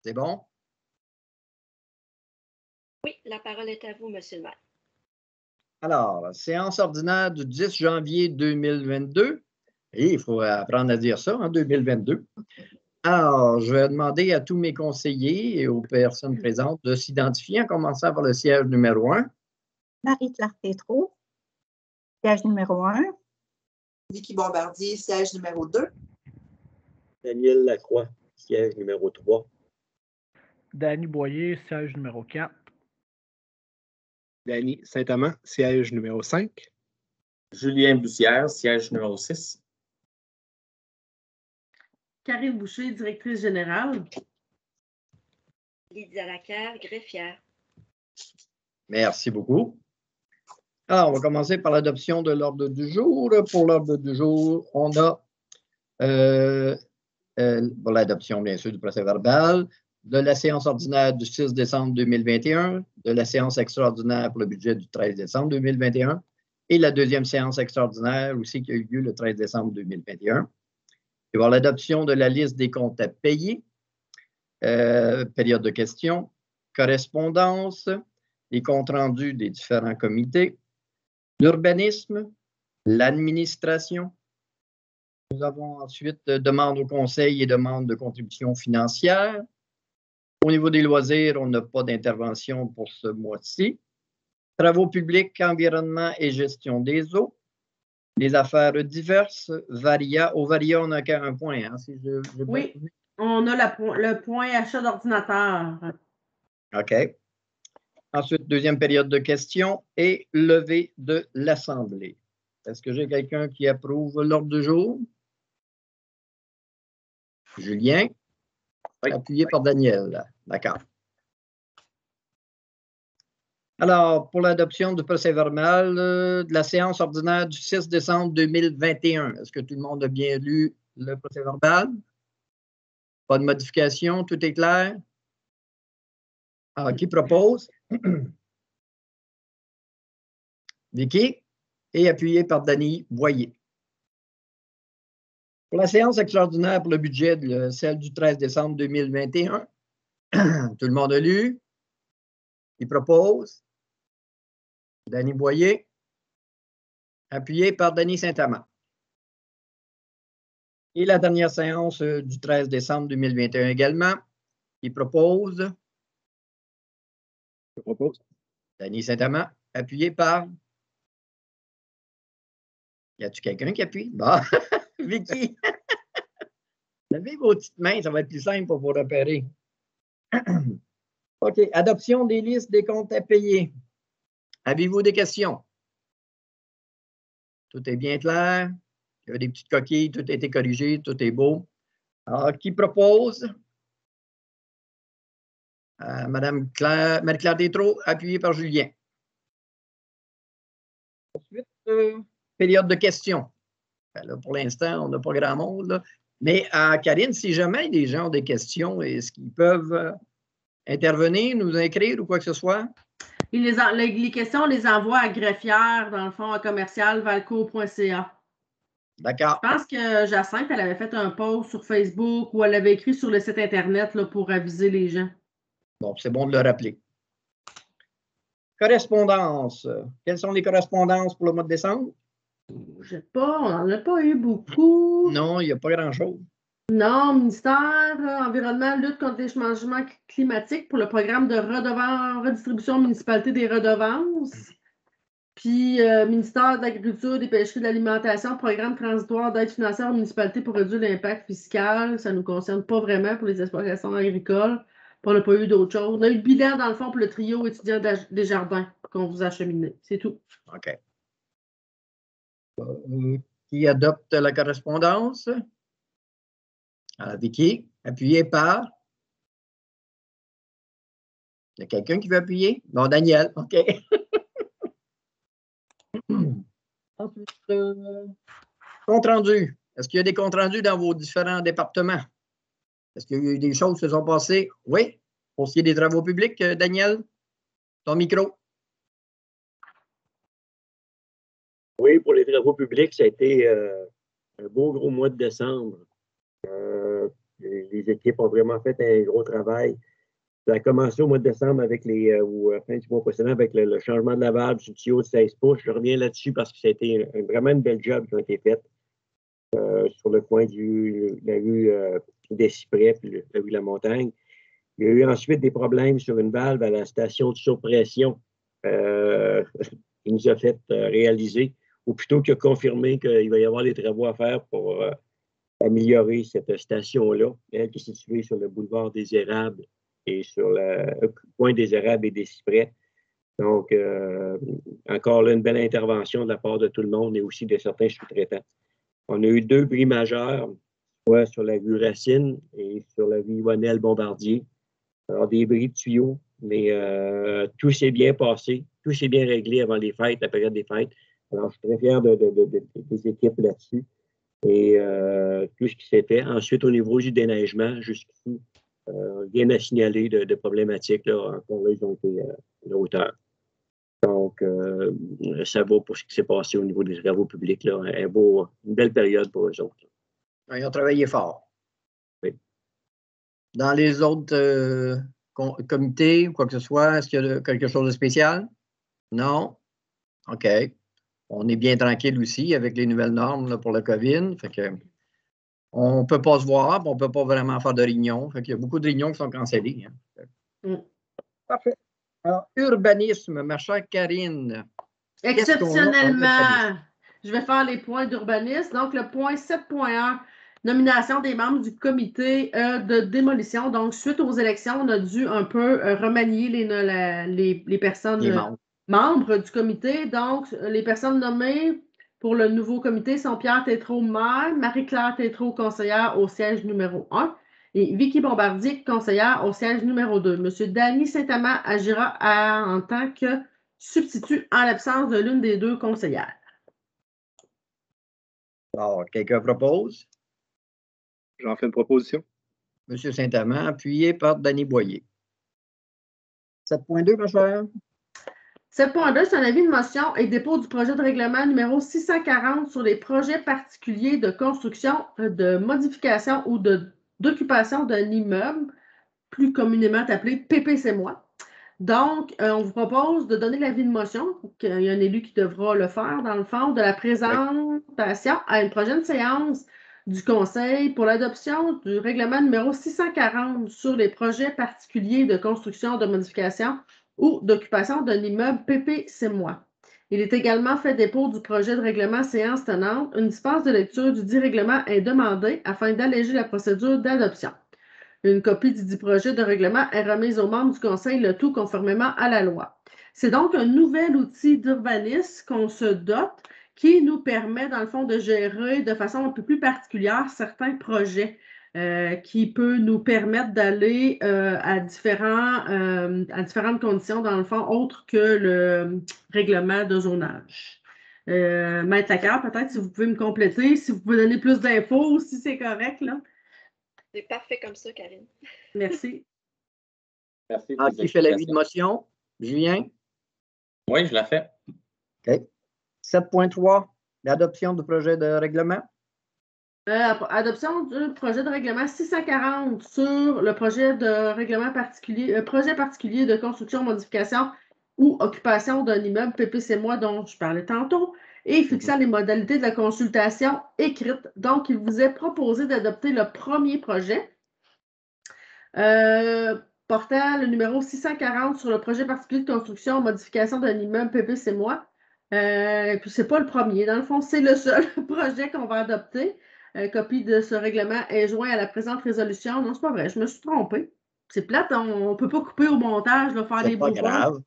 C'est bon? Oui, la parole est à vous, Monsieur le maire. Alors, séance ordinaire du 10 janvier 2022. Et il faut apprendre à dire ça, en 2022. Alors, je vais demander à tous mes conseillers et aux personnes présentes de s'identifier en commençant par le siège numéro 1. Marie-Claire Tétrault, siège numéro 1. Vicky Bombardier, siège numéro 2. Daniel Lacroix, siège numéro 3. Danny Boyer, siège numéro 4. Danny Saint-Amand, siège numéro 5. Julien Bussière, siège numéro 6. Karine Boucher, directrice générale. Lydia Lacaire, greffière. Merci beaucoup. Alors, on va commencer par l'adoption de l'ordre du jour. Pour l'ordre du jour, on a pour l'adoption, bien sûr, du procès-verbal, de la séance ordinaire du 6 décembre 2021, de la séance extraordinaire pour le budget du 13 décembre 2021 et la deuxième séance extraordinaire aussi qui a eu lieu le 13 décembre 2021. Il va y avoir l'adoption de la liste des comptes à payer, période de questions, correspondance, les comptes rendus des différents comités, l'urbanisme, l'administration. Nous avons ensuite demande au conseil et demande de contribution financière. Au niveau des loisirs, on n'a pas d'intervention pour ce mois-ci. Travaux publics, environnement et gestion des eaux. Les affaires diverses, Varia. Au Varia, on n'a qu'un point. Hein, si oui, on a le point achat d'ordinateur. OK. Ensuite, deuxième période de questions et levée de l'Assemblée. Est-ce que j'ai quelqu'un qui approuve l'ordre du jour? Julien? Oui. Appuyé par Daniel. D'accord. Alors, pour l'adoption du procès-verbal de la séance ordinaire du 6 décembre 2021, est-ce que tout le monde a bien lu le procès-verbal? Pas de modification, tout est clair? Alors, qui propose? Vicky? Et appuyé par Danny Boyer. Pour la séance extraordinaire pour le budget, celle du 13 décembre 2021, tout le monde a lu? Qui propose? Danny Boyer, appuyé par Danny Saint-Amand. Et la dernière séance du 13 décembre 2021 également, qui propose? Je propose. Danny Saint-Amand, appuyé par? Y a-t-il quelqu'un qui appuie? Bon, Vicky. Levez vos petites mains, ça va être plus simple pour vous repérer. OK, adoption des listes des comptes à payer. Avez-vous des questions? Tout est bien clair? Il y a des petites coquilles, tout a été corrigé, tout est beau. Alors, qui propose? Madame Marie-Claire Tétrault, appuyée par Julien. Ensuite, période de questions. Ben là, pour l'instant, on n'a pas grand monde. Là. Mais Karine, si jamais des gens ont des questions, est-ce qu'ils peuvent intervenir, nous écrire ou quoi que ce soit? Les questions, on les envoie à greffière, dans le fond, à commercial.valco.ca. D'accord. Je pense que Jacinthe, elle avait fait un post sur Facebook ou elle avait écrit sur le site Internet là, pour aviser les gens. Bon, c'est bon de le rappeler. Correspondance. Quelles sont les correspondances pour le mois de décembre? Je ne sais pas, on n'en a pas eu beaucoup. Non, il n'y a pas grand-chose. Non, ministère, environnement, lutte contre les changements climatiques pour le programme de redistribution municipalité des redevances. Puis, ministère de l'Agriculture, des Pêcheries, de l'Alimentation, programme transitoire d'aide financière aux municipalités pour réduire l'impact fiscal. Ça ne nous concerne pas vraiment pour les exploitations agricoles. Puis on n'a pas eu d'autres choses. On a eu le bilan, dans le fond, pour le trio étudiant des jardins qu'on vous a acheminé. C'est tout. OK. Qui adopte la correspondance? Vicky, appuyé par? Il y a quelqu'un qui veut appuyer? Non, Daniel, OK. Ensuite, compte rendu. Est-ce qu'il y a des comptes rendus dans vos différents départements? Est-ce qu'il y a eu des choses qui se sont passées? Oui. Pour ce qui est des travaux publics, Daniel, ton micro. Oui, pour les travaux publics, ça a été un beau gros mois de décembre. Les équipes ont vraiment fait un gros travail. Ça a commencé au mois de décembre avec ou fin du mois précédent avec le changement de la valve du tuyau de 16 pouces. Je reviens là-dessus parce que ça a été vraiment une belle job qui a été faite sur le coin de la rue des Cyprès puis la rue de la Montagne. Il y a eu ensuite des problèmes sur une valve à la station de surpression qui nous a fait réaliser, ou plutôt qu'il a confirmé qu'il va y avoir des travaux à faire pour améliorer cette station-là, elle qui est située sur le boulevard des Érables et sur le coin des Érables et des Cyprès. Donc, encore là, une belle intervention de la part de tout le monde et aussi de certains sous-traitants. On a eu 2 bris majeurs, soit sur la rue Racine et sur la rue Yvonnel-Bombardier. Alors, des bris de tuyaux, mais tout s'est bien passé, tout s'est bien réglé avant les fêtes, la période des fêtes. Alors, je suis très fier des équipes là-dessus et tout ce qui s'est fait. Ensuite, au niveau du déneigement, jusqu'ici, rien à signaler de problématiques. Là. Encore là, ils ont été à la hauteur. Donc, ça vaut pour ce qui s'est passé au niveau des travaux publics. Là, une belle période pour eux autres. Ils ont travaillé fort. Oui. Dans les autres comités ou quoi que ce soit, est-ce qu'il y a quelque chose de spécial? Non? OK. On est bien tranquille aussi avec les nouvelles normes là, pour le COVID. Fait que, on ne peut pas se voir, on ne peut pas vraiment faire de réunions. Fait qu'il y a beaucoup de réunions qui sont cancellées. Hein. Parfait. Alors, urbanisme, ma chère Karine. Exceptionnellement, je vais faire les points d'urbanisme. Donc, le point 7.1, nomination des membres du comité de démolition. Donc, suite aux élections, on a dû un peu remanier les personnes membres du comité. Donc, les personnes nommées pour le nouveau comité sont Pierre Tétrault, maire, Marie-Claire Tétrault, conseillère au siège numéro 1 et Vicky Bombardier, conseillère au siège numéro 2. Monsieur Danny Saint-Amand agira en tant que substitut en l'absence de l'une des 2 conseillères. Alors, quelqu'un propose? J'en fais une proposition. Monsieur Saint-Amand, appuyé par Danny Boyer. 7.2, ma chère. 7.2, c'est un avis de motion et dépôt du projet de règlement numéro 640 sur les projets particuliers de construction, de modification ou d'occupation d'un immeuble, plus communément appelé PPC-moi. Donc, on vous propose de donner l'avis de motion. Il y a un élu qui devra le faire, dans le fond, de la présentation à une prochaine séance du Conseil pour l'adoption du règlement numéro 640 sur les projets particuliers de construction, de modification ou d'occupation d'un immeuble PPC-moi. Il est également fait dépôt du projet de règlement séance tenante. Une dispense de lecture du dit règlement est demandée afin d'alléger la procédure d'adoption. Une copie du dit projet de règlement est remise aux membres du Conseil, le tout conformément à la loi. C'est donc un nouvel outil d'urbanisme qu'on se dote qui nous permet, dans le fond, de gérer de façon un peu plus particulière certains projets qui peut nous permettre d'aller à différentes conditions, dans le fond, autres que le règlement de zonage. Maître Lacarre, peut-être si vous pouvez me compléter, si vous pouvez donner plus d'infos, si c'est correct, là. C'est parfait comme ça, Karine. Merci. Merci. Qui fait l'avis de motion? Julien? Oui, je la fais. OK. 7.3, l'adoption du projet de règlement. Adoption du projet de règlement 640 sur le projet de règlement particulier, projet particulier de construction, modification ou occupation d'un immeuble PPC-moi dont je parlais tantôt et fixant les modalités de la consultation écrite. Donc, il vous est proposé d'adopter le premier projet portant le numéro 640 sur le projet particulier de construction, modification d'un immeuble PPC-moi. Puis c'est pas le premier. Dans le fond, c'est le seul projet qu'on va adopter. Copie de ce règlement est joint à la présente résolution. Non, c'est pas vrai, je me suis trompée. C'est plate, on ne peut pas couper au montage, là, faire des brouillons. C'est pas grave.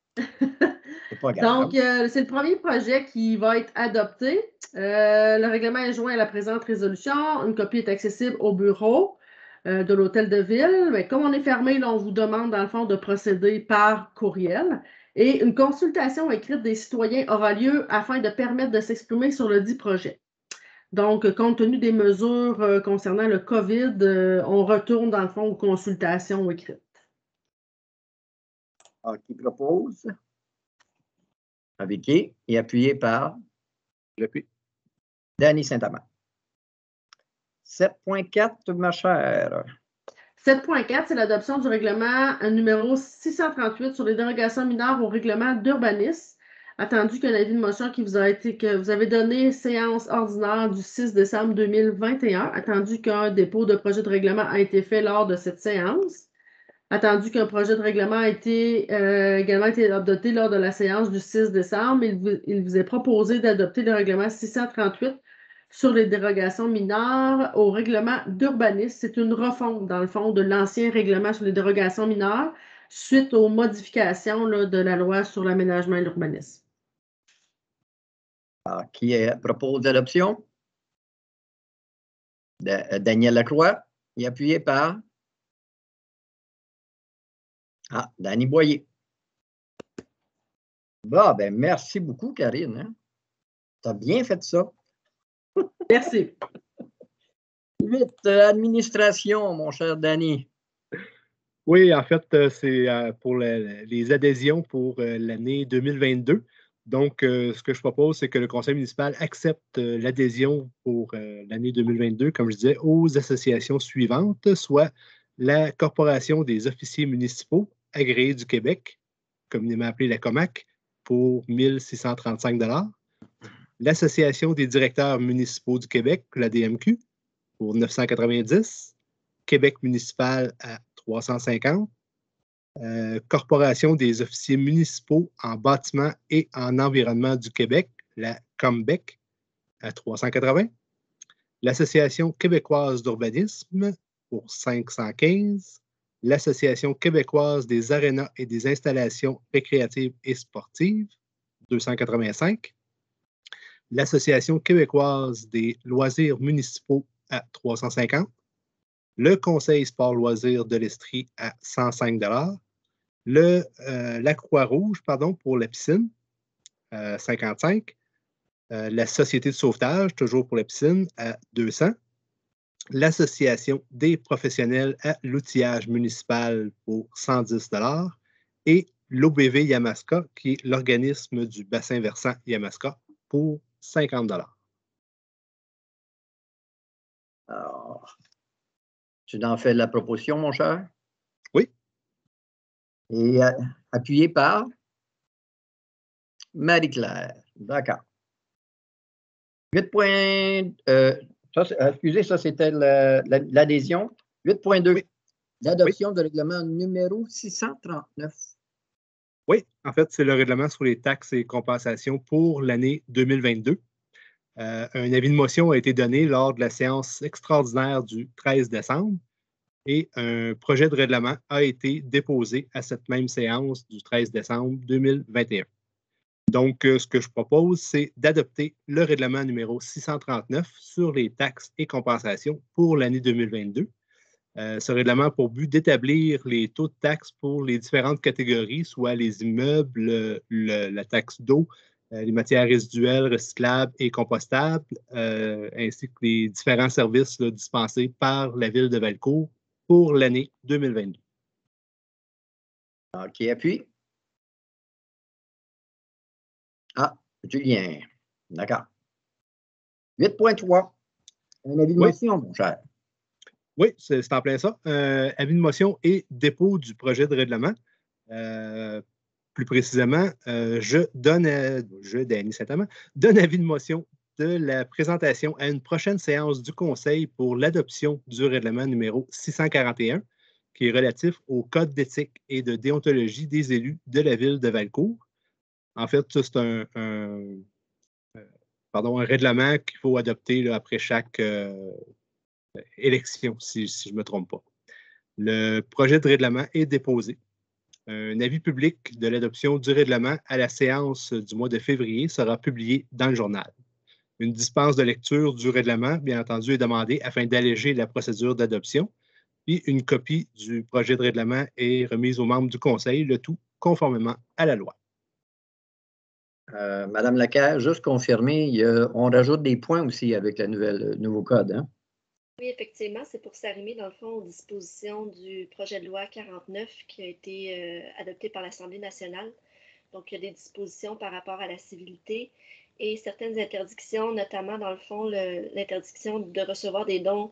C'est pas grave. Donc, c'est le premier projet qui va être adopté. Le règlement est joint à la présente résolution. Une copie est accessible au bureau de l'Hôtel de Ville. Mais comme on est fermé, là, on vous demande, dans le fond, de procéder par courriel. Et une consultation écrite des citoyens aura lieu afin de permettre de s'exprimer sur le dit projet. Donc, compte tenu des mesures concernant le COVID, on retourne, dans le fond, aux consultations écrites. Qui propose? Avec qui? Et appuyé par? J'appuie. Danny Saint-Amand. 7.4, ma chère. 7.4, c'est l'adoption du règlement numéro 638 sur les dérogations mineures au règlement d'urbanisme. Attendu qu'un avis de motion que vous avez donné séance ordinaire du 6 décembre 2021, attendu qu'un dépôt de projet de règlement a été fait lors de cette séance, attendu qu'un projet de règlement a également été adopté lors de la séance du 6 décembre, il vous est proposé d'adopter le règlement 638 sur les dérogations mineures au règlement d'urbanisme. C'est une refonte, dans le fond, de l'ancien règlement sur les dérogations mineures suite aux modifications là, de la loi sur l'aménagement et l'urbanisme. Alors, qui propose l'adoption? Daniel Lacroix, et appuyé par Dany Boyer. Bon, ben merci beaucoup, Karine. Hein? Tu as bien fait ça. Merci. 8, administration, mon cher Dany. Oui, en fait, c'est pour les adhésions pour l'année 2022. Donc, ce que je propose, c'est que le conseil municipal accepte l'adhésion pour l'année 2022, comme je disais, aux associations suivantes, soit la Corporation des officiers municipaux agréés du Québec, communément appelée la COMAC, pour 1 635 $. L'Association des directeurs municipaux du Québec, la DMQ, pour 990 $. Québec municipal à 350 $. Corporation des officiers municipaux en bâtiment et en environnement du Québec, la COMBEC, à 380 $. L'Association québécoise d'urbanisme pour 515 $. L'Association québécoise des arénas et des installations récréatives et sportives, 285 $. L'Association québécoise des loisirs municipaux à 350 $. Le Conseil sport-loisirs de l'Estrie à 105 $. La Croix-Rouge, pour la piscine, 55 $. La Société de sauvetage, toujours pour la piscine, à 200 $. L'Association des professionnels à l'outillage municipal pour 110 $. Et l'OBV Yamaska, qui est l'organisme du bassin versant Yamaska, pour 50 $. Alors, tu en fais la proposition, mon cher? Oui. Et appuyé par Marie-Claire. D'accord. 8 points. Excusez, ça, c'était l'adhésion. 8.2. Oui. L'adoption de règlement numéro 639. Oui, en fait, c'est le règlement sur les taxes et compensations pour l'année 2022. Un avis de motion a été donné lors de la séance extraordinaire du 13 décembre et un projet de règlement a été déposé à cette même séance du 13 décembre 2021. Donc, ce que je propose, c'est d'adopter le règlement numéro 639 sur les taxes et compensations pour l'année 2022. Ce règlement a pour but d'établir les taux de taxes pour les différentes catégories, soit les immeubles, la taxe d'eau, les matières résiduelles, recyclables et compostables, ainsi que les différents services dispensés par la Ville de Valcourt pour l'année 2022. OK, appuie. Julien. D'accord. 8.3. Un avis de motion, mon cher. Oui, c'est en plein ça. Avis de motion et dépôt du projet de règlement. Plus précisément, Dany Saint-Amand, donne avis de motion de la présentation à une prochaine séance du Conseil pour l'adoption du règlement numéro 641, qui est relatif au Code d'éthique et de déontologie des élus de la Ville de Valcourt. En fait, ça, c'est un règlement qu'il faut adopter là, après chaque élection, si je ne me trompe pas. Le projet de règlement est déposé. Un avis public de l'adoption du règlement à la séance du mois de février sera publié dans le journal. Une dispense de lecture du règlement, bien entendu, est demandée afin d'alléger la procédure d'adoption. Puis une copie du projet de règlement est remise aux membres du Conseil, le tout conformément à la loi. Madame Lacaire, juste confirmer, on rajoute des points aussi avec le nouveau code. Hein? Oui, effectivement, c'est pour s'arrimer, dans le fond, aux dispositions du projet de loi 49 qui a été adopté par l'Assemblée nationale. Donc, il y a des dispositions par rapport à la civilité et certaines interdictions, notamment, dans le fond, l'interdiction de recevoir des dons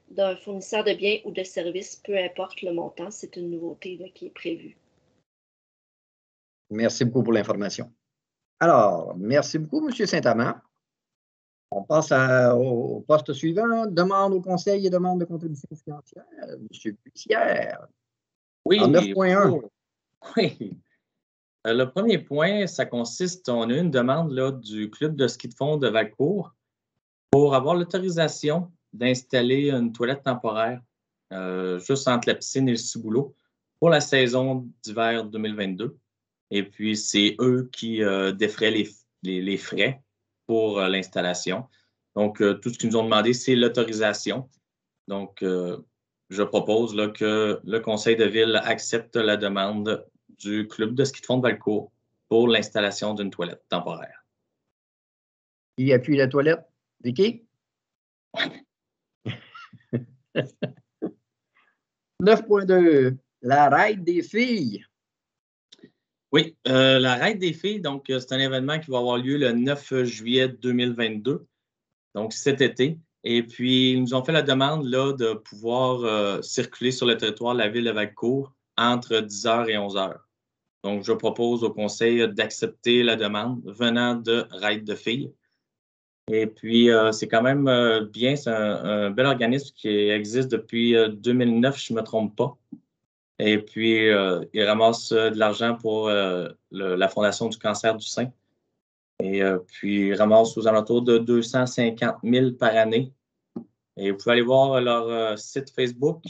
d'un fournisseur de biens ou de services, peu importe le montant. C'est une nouveauté là, qui est prévue. Merci beaucoup pour l'information. Alors, merci beaucoup, M. Saint-Amand. On passe au poste suivant. Demande au conseil et demande de contribution financière. M. Bussière. Oui, en 9.1. Oui. Le premier point, ça consiste, on a une demande là, du club de ski de fond de Valcourt pour avoir l'autorisation d'installer une toilette temporaire juste entre la piscine et le ciboulot pour la saison d'hiver 2022. Et puis, c'est eux qui défraient les frais pour l'installation. Donc, tout ce qu'ils nous ont demandé, c'est l'autorisation. Donc, je propose là, que le conseil de ville accepte la demande du club de ski de fond de Valcourt pour l'installation d'une toilette temporaire. Qui appuie la toilette? Vicky? 9.2. La raid des filles. Oui, la raid des filles, donc c'est un événement qui va avoir lieu le 9 juillet 2022, donc cet été. Et puis, ils nous ont fait la demande là, de pouvoir circuler sur le territoire de la ville de Valcourt entre 10h et 11h. Donc, je propose au conseil d'accepter la demande venant de Raid de filles. Et puis, c'est quand même bien, c'est un bel organisme qui existe depuis 2009, je ne me trompe pas. Et puis, il ramasse de l'argent pour la Fondation du cancer du sein. Et puis, il ramasse aux alentours de 250 000 par année. Et vous pouvez aller voir leur site Facebook.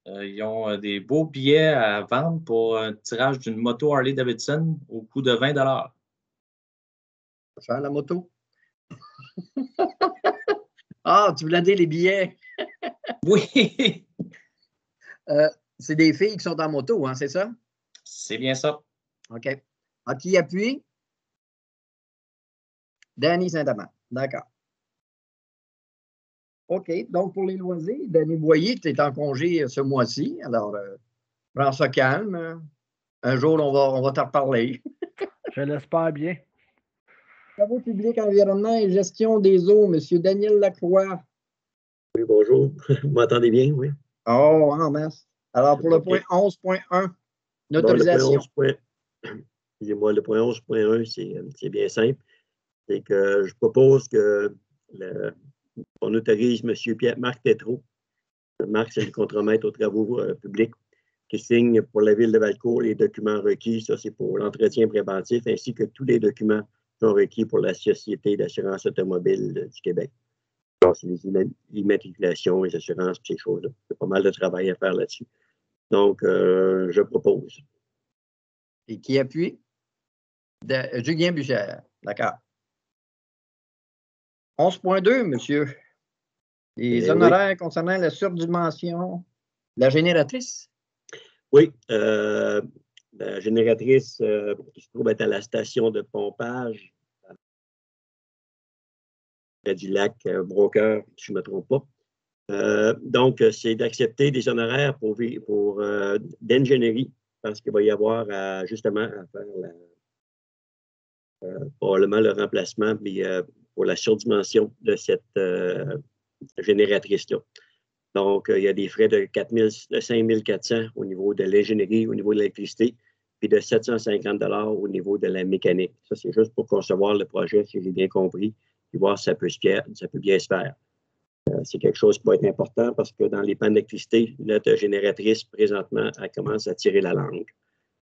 Ils ont des beaux billets à vendre pour un tirage d'une moto Harley-Davidson au coût de 20 $. Faire la moto? Ah, tu voulais dire les billets? Oui! C'est des filles qui sont en moto, hein, c'est ça? C'est bien ça. OK. Ah, qui appuie? Danny Saint-Amand. D'accord. OK. Donc, pour les loisirs, Danny Boyer, tu es en congé ce mois-ci. Alors, prends ça calme. Un jour, on va t'en reparler. Je l'espère bien. Travaux publics, environnement et gestion des eaux, M. Daniel Lacroix. Oui, bonjour. Vous m'entendez bien, oui? Oh, en masse. Alors, pour le point 11.1, l'autorisation. Excusez-moi, le point 11.1, c'est bien simple. C'est que je propose qu'on autorise M. Marc Tétrault. Marc, c'est le contremaître aux travaux publics qui signe pour la ville de Valcourt les documents requis. Ça, c'est pour l'entretien préventif, ainsi que tous les documents sont requis pour la Société d'assurance automobile du Québec. C'est les immatriculations, les assurances, ces choses-là. Il y a pas mal de travail à faire là-dessus. Donc, je propose. Et qui appuie? Julien Bussière. D'accord. 11.2, monsieur. Les honoraires concernant la surdimension de la génératrice? Oui. La génératrice qui se trouve être à la station de pompage près du lac Broker, si je ne me trompe pas. Donc, c'est d'accepter des honoraires pour d'ingénierie, parce qu'il va y avoir justement à faire probablement le remplacement puis, pour la surdimension de cette génératrice-là. Donc, il y a des frais de 5 400 au niveau de l'ingénierie, au niveau de l'électricité, puis de 750 $ au niveau de la mécanique. Ça, c'est juste pour concevoir le projet, si j'ai bien compris, puis voir si ça peut bien se faire. C'est quelque chose qui va être important parce que dans les pannes d'électricité, notre génératrice, présentement, elle commence à tirer la langue.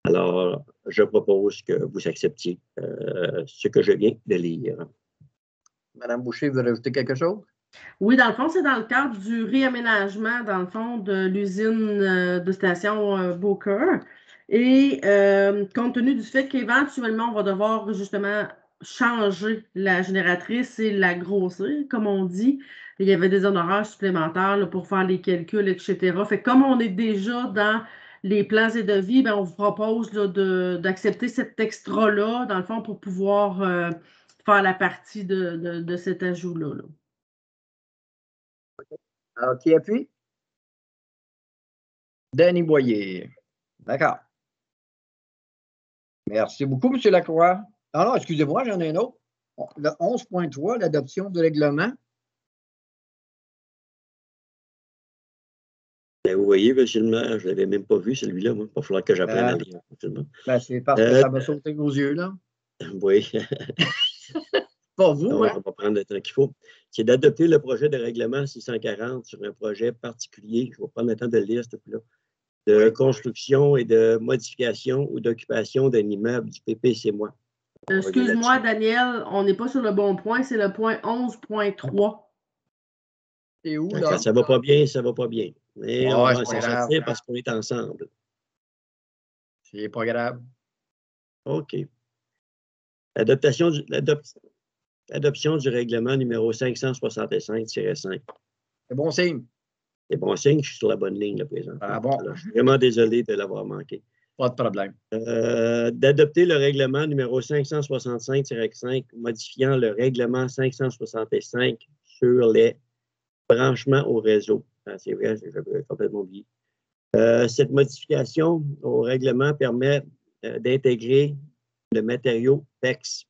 Alors, je propose que vous acceptiez ce que je viens de lire. Madame Boucher, vous rajoutez quelque chose? Oui, dans le fond, c'est dans le cadre du réaménagement, dans le fond, de l'usine de station Beaucoeur. Et compte tenu du fait qu'éventuellement, on va devoir justement changer la génératrice et la grossir, comme on dit. Il y avait des honoraires supplémentaires là, pour faire les calculs, etc. Fait que comme on est déjà dans les plans et devis, ben, on vous propose d'accepter cet extra-là, dans le fond, pour pouvoir faire la partie de cet ajout-là. Là. Alors, qui appuie? Danny Boyer. D'accord. Merci beaucoup, M. Lacroix. Ah non, excusez-moi, j'en ai un autre. Le 11.3, l'adoption du règlement. Ben, vous voyez, monsieur le maire, je ne l'avais même pas vu, celui-là. Moi. Il va falloir que j'apprenne à lire. Ben, c'est parce que ça m'a sauté aux yeux, là. Oui. Pas vous, Donc, hein? on va prendre le temps qu'il faut. C'est d'adopter le projet de règlement 640 sur un projet particulier. Je vais prendre le temps de le lire, s'il te plaît. De construction et de modification ou d'occupation d'un immeuble du PPC-moi. Excuse-moi, Daniel, on n'est pas sur le bon point, c'est le point 11.3. C'est où, là? Ça ne va pas bien, ça ne va pas bien. Mais on va s'en sortir parce qu'on est ensemble. C'est pas grave. OK. Adoption du règlement numéro 565-5. C'est bon signe. C'est bon signe, je suis sur la bonne ligne, là, présent. Ah bon? Alors, je suis vraiment désolé de l'avoir manqué. Pas de problème. D'adopter le règlement numéro 565-5, modifiant le règlement 565 sur les branchements au réseau. Ah, c'est vrai, j'avais complètement oublié. Cette modification au règlement permet d'intégrer le matériau PEX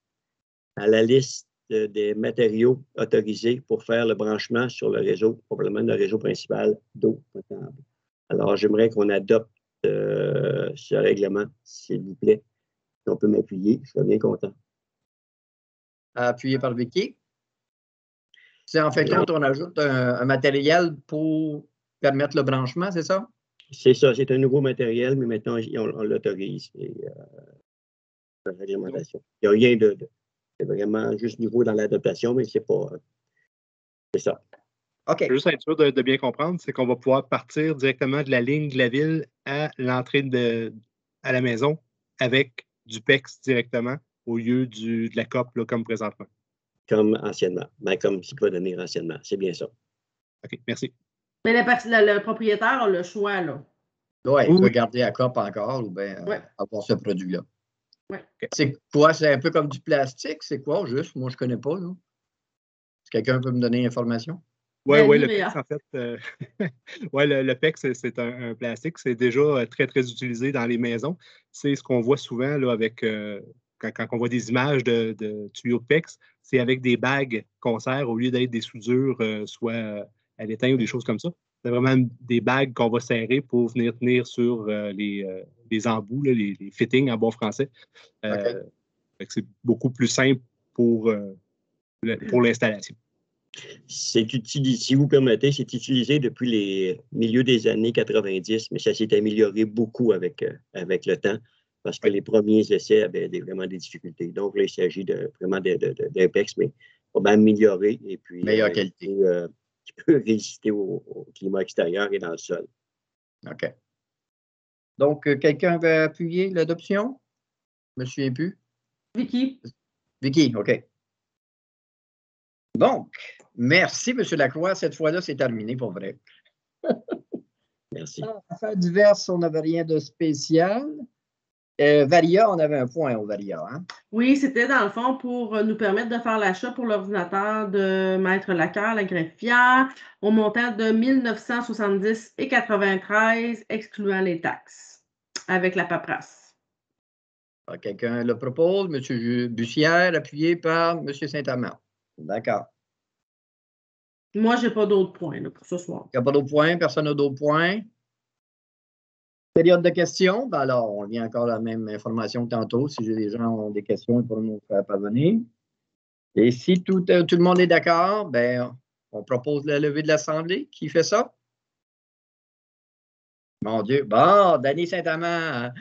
à la liste des matériaux autorisés pour faire le branchement sur le réseau, probablement le réseau principal d'eau potable. Alors, j'aimerais qu'on adopte ce règlement, s'il vous plaît. Si on peut m'appuyer, je serais bien content. Appuyé par Vicky. C'est en fait compte, on ajoute un matériel pour permettre le branchement, c'est ça? C'est ça, c'est un nouveau matériel, mais maintenant, on l'autorise. La réglementation. Il n'y a rien de c'est vraiment juste niveau dans l'adaptation, mais c'est pas. C'est ça. OK. Juste être sûr de bien comprendre, c'est qu'on va pouvoir partir directement de la ligne de la ville à l'entrée à la maison avec du PEX directement au lieu de la COP là, comme présentement. Comme anciennement. Ben, comme ce qu'il va devenir anciennement. C'est bien ça. OK, merci. Mais le propriétaire a le choix, là. Oui, il peut garder la COP encore ou bien avoir ce produit-là. Ouais. C'est quoi? C'est un peu comme du plastique? C'est quoi, juste? Moi, je ne connais pas. Là. Est-ce que quelqu'un peut me donner l'information? Oui, le PEX, en fait, le PEX, c'est un plastique. C'est déjà très, très utilisé dans les maisons. C'est ce qu'on voit souvent là, avec quand on voit des images de tuyaux de PEX, c'est avec des bagues qu'on sert au lieu d'être des soudures, soit à l'étain ou des choses comme ça. C'est vraiment des bagues qu'on va serrer pour venir tenir sur les embouts, là, les fittings en bon français. C'est beaucoup plus simple pour l'installation. C'est utilisé, si vous permettez, c'est utilisé depuis les milieux des années 90, mais ça s'est amélioré beaucoup avec le temps parce que les premiers essais avaient vraiment des difficultés. Donc, là, il s'agit vraiment d'un PEX, mais on va améliorer et puis meilleure qualité. Qui peut résister au climat extérieur et dans le sol. OK. Donc, quelqu'un veut appuyer l'adoption? Je ne me souviens plus. Vicky. Vicky, OK. Donc, merci, M. Lacroix. Cette fois-là, c'est terminé pour vrai. Merci. Affaires diverses, on n'avait rien de spécial. Varia, on avait un point au Varia. Hein? Oui, c'était dans le fond pour nous permettre de faire l'achat pour l'ordinateur de Maître Lacoeur, la greffière, au montant de 1970,93, excluant les taxes, avec la paperasse. Quelqu'un le propose, M. Bussière, appuyé par M. Saint-Amand. D'accord. Moi, je n'ai pas d'autres points là, pour ce soir. Il n'y a pas d'autres points, personne n'a d'autres points. Période de questions, ben alors, on vient encore la même information que tantôt. Si les gens ont des questions, ils pourront nous faire parvenir. Et si tout le monde est d'accord, ben, on propose la levée de l'Assemblée. Qui fait ça? Mon Dieu. Bon, Danny Saint-Amand.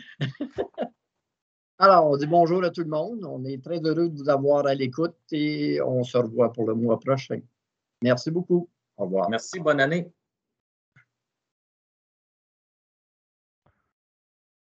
Alors, on dit bonjour à tout le monde. On est très heureux de vous avoir à l'écoute et on se revoit pour le mois prochain. Merci beaucoup. Au revoir. Merci, bonne année.